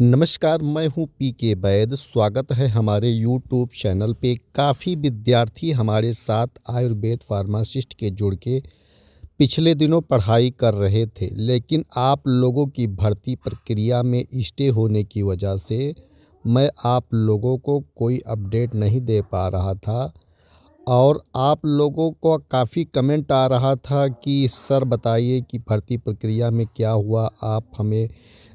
नमस्कार, मैं हूँ पीके वैद। स्वागत है हमारे यूट्यूब चैनल पे। काफ़ी विद्यार्थी हमारे साथ आयुर्वेद फार्मासिस्ट के जुड़ के पिछले दिनों पढ़ाई कर रहे थे, लेकिन आप लोगों की भर्ती प्रक्रिया में स्टे होने की वजह से मैं आप लोगों को कोई अपडेट नहीं दे पा रहा था। और आप लोगों को काफ़ी कमेंट आ रहा था कि सर बताइए कि भर्ती प्रक्रिया में क्या हुआ, आप हमें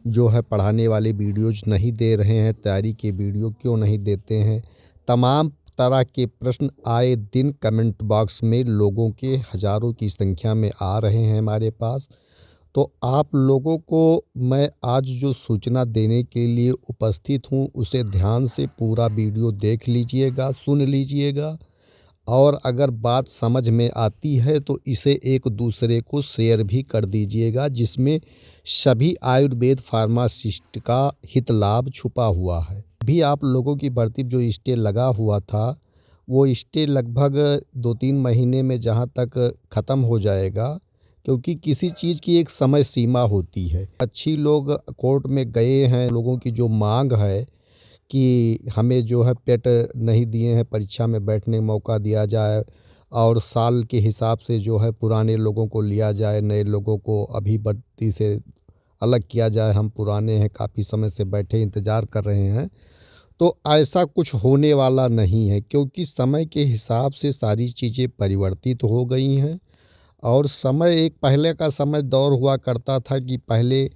जो है पढ़ाने वाले वीडियोज़ नहीं दे रहे हैं, तैयारी के वीडियो क्यों नहीं देते हैं। तमाम तरह के प्रश्न आए दिन कमेंट बॉक्स में लोगों के हज़ारों की संख्या में आ रहे हैं हमारे पास। तो आप लोगों को मैं आज जो सूचना देने के लिए उपस्थित हूँ, उसे ध्यान से पूरा वीडियो देख लीजिएगा, सुन लीजिएगा। और अगर बात समझ में आती है तो इसे एक दूसरे को शेयर भी कर दीजिएगा, जिसमें सभी आयुर्वेद फार्मासिस्ट का हित लाभ छुपा हुआ है। भी आप लोगों की भर्ती जो स्टे लगा हुआ था, वो स्टे लगभग 2-3 महीने में जहाँ तक ख़त्म हो जाएगा, क्योंकि किसी चीज़ की एक समय सीमा होती है। अच्छी लोग कोर्ट में गए हैं, लोगों की जो मांग है कि हमें जो है पेट नहीं दिए हैं, परीक्षा में बैठने का मौका दिया जाए और साल के हिसाब से जो है पुराने लोगों को लिया जाए, नए लोगों को अभी भर्ती से अलग किया जाए। हम पुराने हैं, काफ़ी समय से बैठे इंतज़ार कर रहे हैं। तो ऐसा कुछ होने वाला नहीं है, क्योंकि समय के हिसाब से सारी चीज़ें परिवर्तित हो गई हैं। और समय एक पहले का समय दौर हुआ करता था कि पहले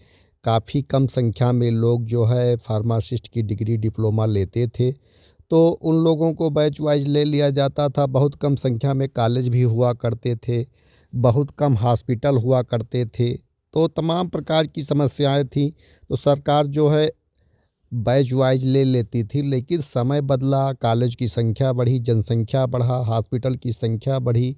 काफ़ी कम संख्या में लोग जो है फार्मासिस्ट की डिग्री डिप्लोमा लेते थे, तो उन लोगों को बैच वाइज ले लिया जाता था। बहुत कम संख्या में कॉलेज भी हुआ करते थे, बहुत कम हॉस्पिटल हुआ करते थे, तो तमाम प्रकार की समस्याएं थी। तो सरकार जो है बैच वाइज ले लेती थी, लेकिन समय बदला, कॉलेज की संख्या बढ़ी, जनसंख्या बढ़ा, हॉस्पिटल की संख्या बढ़ी,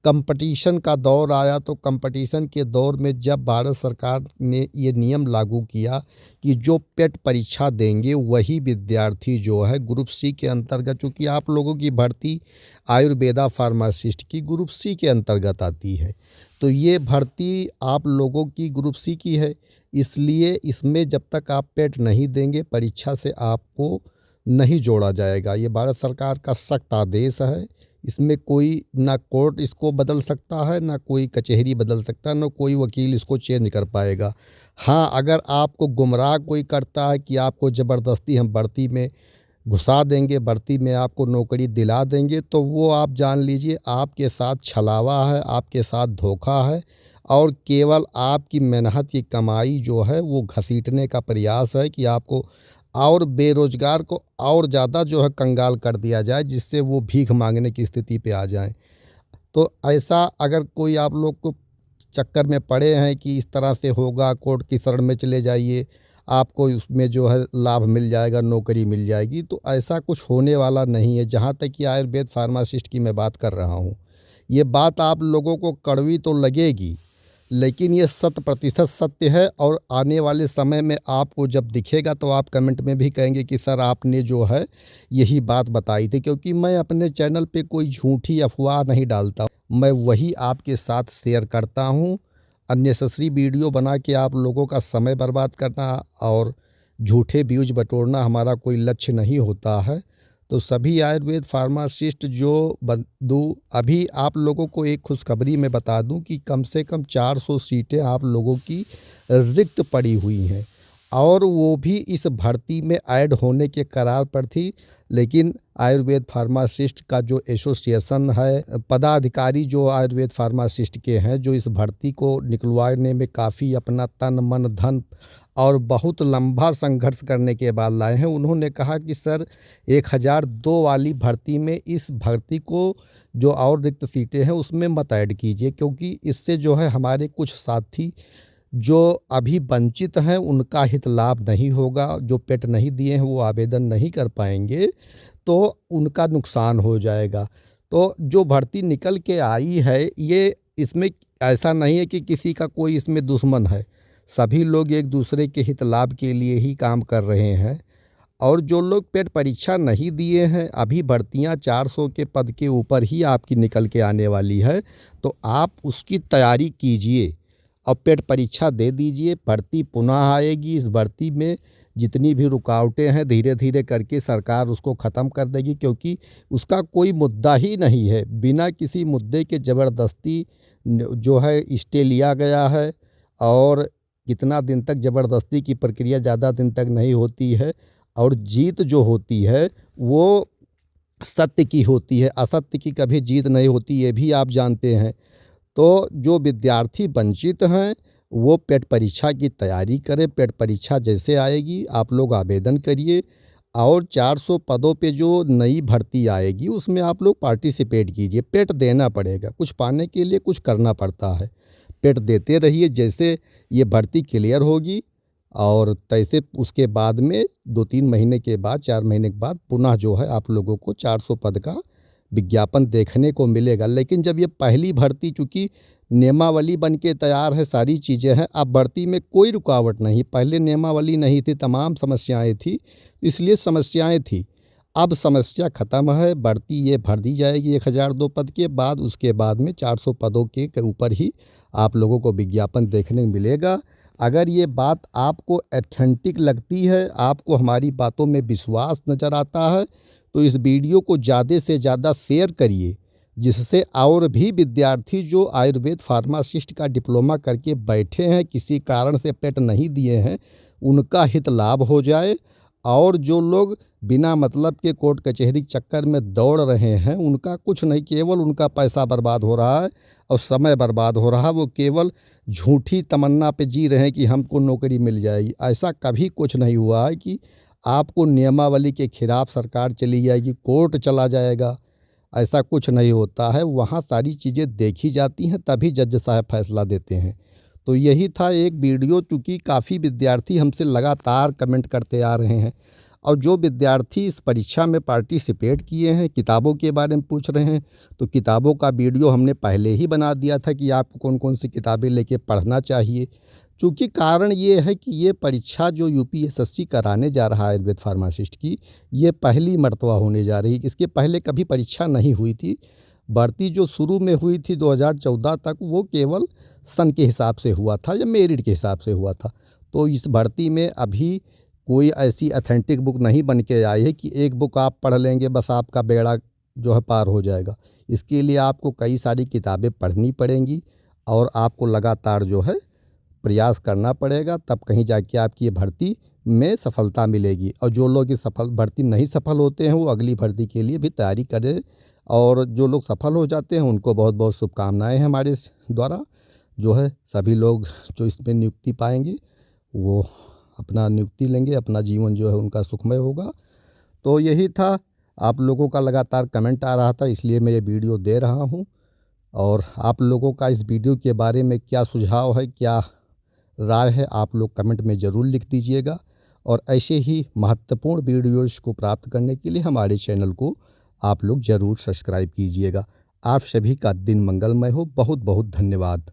कंपटीशन का दौर आया। तो कंपटीशन के दौर में जब भारत सरकार ने ये नियम लागू किया कि जो पेट परीक्षा देंगे वही विद्यार्थी जो है ग्रुप सी के अंतर्गत, चूँकि आप लोगों की भर्ती आयुर्वेदा फार्मासिस्ट की ग्रुप सी के अंतर्गत आती है, तो ये भर्ती आप लोगों की ग्रुप सी की है। इसलिए इसमें जब तक आप पेट नहीं देंगे, परीक्षा से आपको नहीं जोड़ा जाएगा। ये भारत सरकार का सख्त आदेश है। इसमें कोई ना कोर्ट इसको बदल सकता है, ना कोई कचहरी बदल सकता है, ना कोई वकील इसको चेंज कर पाएगा। हाँ, अगर आपको गुमराह कोई करता है कि आपको ज़बरदस्ती हम भर्ती में घुसा देंगे, भर्ती में आपको नौकरी दिला देंगे, तो वो आप जान लीजिए आपके साथ छलावा है, आपके साथ धोखा है और केवल आपकी मेहनत की कमाई जो है वो घसीटने का प्रयास है कि आपको और बेरोज़गार को और ज़्यादा जो है कंगाल कर दिया जाए, जिससे वो भीख मांगने की स्थिति पे आ जाएं। तो ऐसा अगर कोई आप लोग को चक्कर में पड़े हैं कि इस तरह से होगा, कोर्ट की शरण में चले जाइए, आपको उसमें जो है लाभ मिल जाएगा, नौकरी मिल जाएगी, तो ऐसा कुछ होने वाला नहीं है। जहाँ तक कि आयुर्वेद फार्मासिस्ट की मैं बात कर रहा हूँ, ये बात आप लोगों को कड़वी तो लगेगी, लेकिन ये 100% सत्य है। और आने वाले समय में आपको जब दिखेगा तो आप कमेंट में भी कहेंगे कि सर आपने जो है यही बात बताई थी, क्योंकि मैं अपने चैनल पे कोई झूठी अफवाह नहीं डालता, मैं वही आपके साथ शेयर करता हूँ। अननेसेसरी वीडियो बना के आप लोगों का समय बर्बाद करना और झूठे व्यूज बटोरना हमारा कोई लक्ष्य नहीं होता है। तो सभी आयुर्वेद फार्मासिस्ट जो बंधु, अभी आप लोगों को एक खुशखबरी मैं बता दूं कि कम से कम 400 सीटें आप लोगों की रिक्त पड़ी हुई हैं और वो भी इस भर्ती में ऐड होने के करार पर थी। लेकिन आयुर्वेद फार्मासिस्ट का जो एसोसिएशन है, पदाधिकारी जो आयुर्वेद फार्मासिस्ट के हैं, जो इस भर्ती को निकलवाने में काफ़ी अपना तन मन धन और बहुत लंबा संघर्ष करने के बाद लाए हैं, उन्होंने कहा कि सर 1002 वाली भर्ती में इस भर्ती को जो और रिक्त सीटें हैं उसमें मत ऐड कीजिए, क्योंकि इससे जो है हमारे कुछ साथी जो अभी वंचित हैं उनका हित लाभ नहीं होगा। जो पेट नहीं दिए हैं वो आवेदन नहीं कर पाएंगे, तो उनका नुकसान हो जाएगा। तो जो भर्ती निकल के आई है, ये इसमें ऐसा नहीं है कि किसी का कोई इसमें दुश्मन है, सभी लोग एक दूसरे के हित लाभ के लिए ही काम कर रहे हैं। और जो लोग पेट परीक्षा नहीं दिए हैं, अभी भर्तियां 400 के पद के ऊपर ही आपकी निकल के आने वाली है, तो आप उसकी तैयारी कीजिए और पेट परीक्षा दे दीजिए। भर्ती पुनः आएगी, इस भर्ती में जितनी भी रुकावटें हैं धीरे धीरे करके सरकार उसको ख़त्म कर देगी, क्योंकि उसका कोई मुद्दा ही नहीं है। बिना किसी मुद्दे के ज़बरदस्ती जो है स्टे लिया गया है, और कितना दिन तक ज़बरदस्ती की प्रक्रिया ज़्यादा दिन तक नहीं होती है, और जीत जो होती है वो सत्य की होती है, असत्य की कभी जीत नहीं होती, ये भी आप जानते हैं। तो जो विद्यार्थी वंचित हैं वो पेट परीक्षा की तैयारी करें। पेट परीक्षा जैसे आएगी आप लोग आवेदन करिए, और 400 पदों पे जो नई भर्ती आएगी उसमें आप लोग पार्टिसिपेट कीजिए। पेट देना पड़ेगा, कुछ पाने के लिए कुछ करना पड़ता है। पेट देते रहिए, जैसे ये भर्ती क्लियर होगी और तैसे उसके बाद में 2-3 महीने के बाद, 4 महीने के बाद पुनः जो है आप लोगों को 400 पद का विज्ञापन देखने को मिलेगा। लेकिन जब ये पहली भर्ती, चूँकि नियमावली बन के तैयार है, सारी चीज़ें हैं, अब भर्ती में कोई रुकावट नहीं। पहले नियमावली नहीं थी, तमाम समस्याएं थी, इसलिए समस्याएं थी। अब समस्या ख़त्म है, भर्ती ये भर दी जाएगी 1002 पद के बाद। उसके बाद में 400 पदों के ऊपर ही आप लोगों को विज्ञापन देखने को मिलेगा। अगर ये बात आपको ऑथेंटिक लगती है, आपको हमारी बातों में विश्वास नज़र आता है, तो इस वीडियो को ज़्यादा से ज़्यादा शेयर करिए, जिससे और भी विद्यार्थी जो आयुर्वेद फार्मासिस्ट का डिप्लोमा करके बैठे हैं, किसी कारण से पेट नहीं दिए हैं, उनका हित लाभ हो जाए। और जो लोग बिना मतलब के कोर्ट कचहरी के चक्कर में दौड़ रहे हैं, उनका कुछ नहीं, केवल उनका पैसा बर्बाद हो रहा है और समय बर्बाद हो रहा है। वो केवल झूठी तमन्ना पे जी रहे हैं कि हमको नौकरी मिल जाएगी। ऐसा कभी कुछ नहीं हुआ है कि आपको नियमावली के खिलाफ सरकार चली जाएगी, कोर्ट चला जाएगा, ऐसा कुछ नहीं होता है। वहाँ सारी चीज़ें देखी जाती हैं, तभी जज साहब फैसला देते हैं। तो यही था एक वीडियो, चूँकि काफ़ी विद्यार्थी हमसे लगातार कमेंट करते आ रहे हैं, और जो विद्यार्थी इस परीक्षा में पार्टिसिपेट किए हैं, किताबों के बारे में पूछ रहे हैं, तो किताबों का वीडियो हमने पहले ही बना दिया था कि आपको कौन कौन सी किताबें लेके पढ़ना चाहिए। चूँकि कारण ये है कि ये परीक्षा जो यूपीएससी कराने जा रहा है आयुर्वेद फार्मासिस्ट की, ये पहली मर्तबा होने जा रही है। इसके पहले कभी परीक्षा नहीं हुई थी। भर्ती जो शुरू में हुई थी 2014 तक, वो केवल सन के हिसाब से हुआ था या मेरिट के हिसाब से हुआ था। तो इस भर्ती में अभी कोई ऐसी ऑथेंटिक बुक नहीं बन के आई है कि एक बुक आप पढ़ लेंगे बस आपका बेड़ा जो है पार हो जाएगा। इसके लिए आपको कई सारी किताबें पढ़नी पड़ेंगी, और आपको लगातार जो है प्रयास करना पड़ेगा, तब कहीं जाके आपकी ये भर्ती में सफलता मिलेगी। और जो लोग इस भर्ती नहीं सफल होते हैं, वो अगली भर्ती के लिए भी तैयारी करें, और जो लोग सफल हो जाते हैं उनको बहुत बहुत शुभकामनाएं हैं हमारे द्वारा। जो है सभी लोग जो इसमें नियुक्ति पाएंगे वो अपना नियुक्ति लेंगे, अपना जीवन जो है उनका सुखमय होगा। तो यही था, आप लोगों का लगातार कमेंट आ रहा था, इसलिए मैं ये वीडियो दे रहा हूँ। और आप लोगों का इस वीडियो के बारे में क्या सुझाव है, क्या राय है, आप लोग कमेंट में ज़रूर लिख दीजिएगा। और ऐसे ही महत्वपूर्ण वीडियोज़ को प्राप्त करने के लिए हमारे चैनल को आप लोग ज़रूर सब्सक्राइब कीजिएगा। आप सभी का दिन मंगलमय हो। बहुत बहुत धन्यवाद।